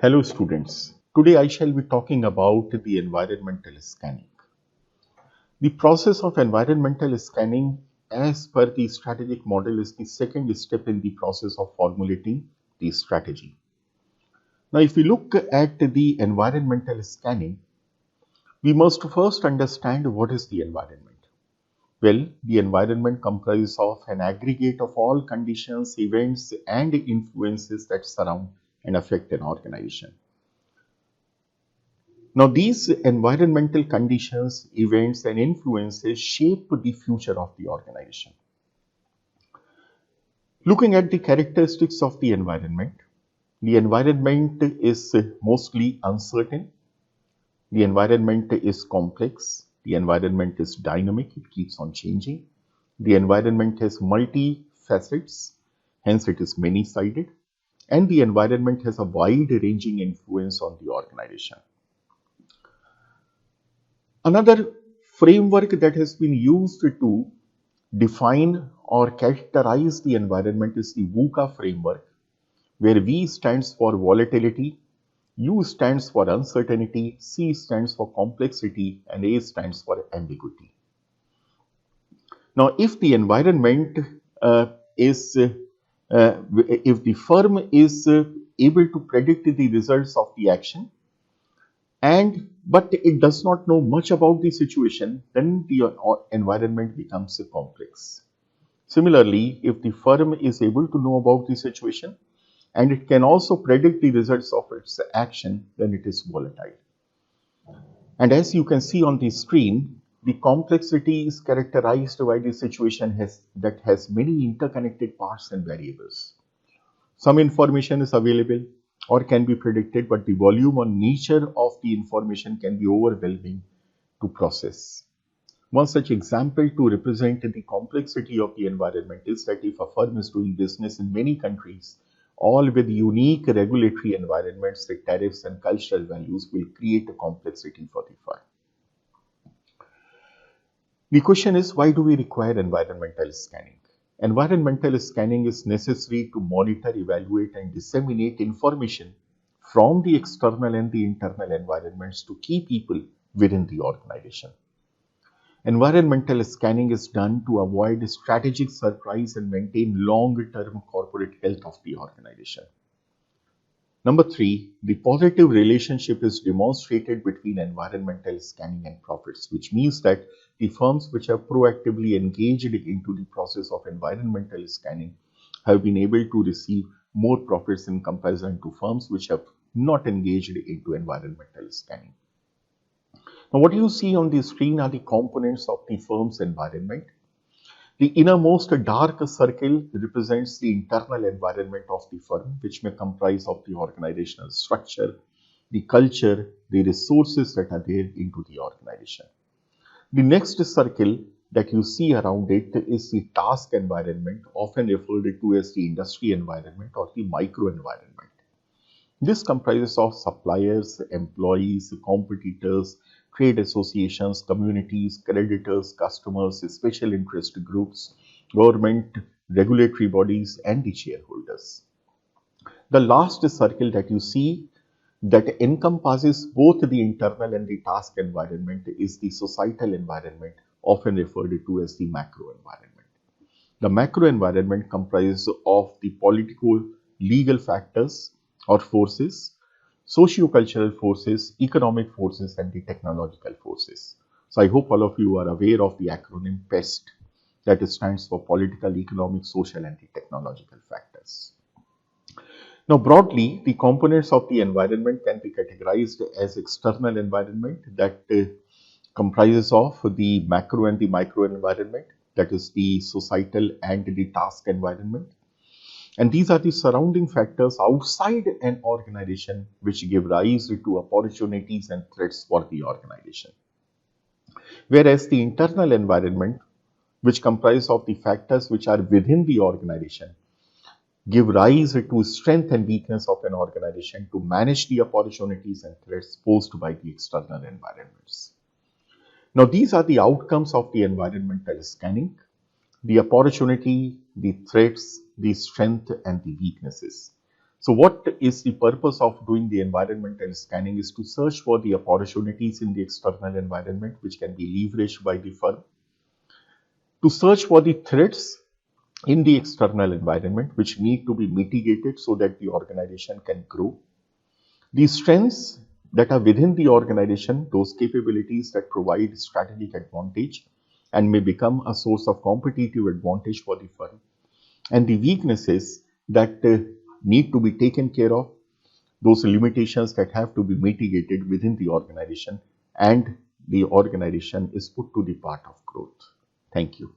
Hello students, today I shall be talking about the environmental scanning. The process of environmental scanning as per the strategic model is the second step in the process of formulating the strategy. Now if we look at the environmental scanning, we must first understand what is the environment. Well, the environment comprises of an aggregate of all conditions, events and influences that surround and affect an organization. Now, these environmental conditions, events, and influences shape the future of the organization. Looking at the characteristics of the environment is mostly uncertain, the environment is complex, the environment is dynamic, it keeps on changing, the environment has multi facets, hence it is many sided, and the environment has a wide ranging influence on the organization. Another framework that has been used to define or characterize the environment is the VUCA framework, where V stands for volatility, U stands for uncertainty, C stands for complexity, and A stands for ambiguity. Now, if the environment if the firm is able to predict the results of the action, but it does not know much about the situation, then the environment becomes complex. Similarly, if the firm is able to know about the situation and it can also predict the results of its action, then it is volatile. And as you can see on the screen, the complexity is characterized by the situation that has many interconnected parts and variables. Some information is available or can be predicted, but the volume or nature of the information can be overwhelming to process. One such example to represent the complexity of the environment is that if a firm is doing business in many countries, all with unique regulatory environments, the tariffs and cultural values will create a complexity for the firm. The question is, why do we require environmental scanning? Environmental scanning is necessary to monitor, evaluate, and disseminate information from the external and the internal environments to key people within the organization. Environmental scanning is done to avoid strategic surprise and maintain long-term corporate health of the organization. Number 3, the positive relationship is demonstrated between environmental scanning and profits, which means that the firms which have proactively engaged into the process of environmental scanning have been able to receive more profits in comparison to firms which have not engaged into environmental scanning. Now, what you see on the screen are the components of the firm's environment. The innermost dark circle represents the internal environment of the firm, which may comprise of the organizational structure, the culture, the resources that are there into the organization. The next circle that you see around it is the task environment, often referred to as the industry environment or the micro environment. This comprises of suppliers, employees, competitors, trade associations, communities, creditors, customers, special interest groups, government, regulatory bodies, and the shareholders. The last circle that you see that encompasses both the internal and the task environment is the societal environment, often referred to as the macro environment. The macro environment comprises of the political, legal factors or forces, socio-cultural forces, economic forces, and the technological forces. So I hope all of you are aware of the acronym PEST, that stands for political, economic, social, and the technological factors. Now, broadly, the components of the environment can be categorized as external environment that comprises of the macro and the micro environment, that is the societal and the task environment. And these are the surrounding factors outside an organization which give rise to opportunities and threats for the organization. Whereas the internal environment, which comprises of the factors which are within the organization, give rise to strength and weakness of an organization to manage the opportunities and threats posed by the external environments. Now, these are the outcomes of the environmental scanning: the opportunity, the threats, the strength, and the weaknesses. So what is the purpose of doing the environmental scanning is to search for the opportunities in the external environment which can be leveraged by the firm, to search for the threats in the external environment which need to be mitigated so that the organization can grow, the strengths that are within the organization, those capabilities that provide strategic advantage and may become a source of competitive advantage for the firm, and the weaknesses that need to be taken care of, those limitations that have to be mitigated within the organization, and the organization is put to the path of growth. Thank you.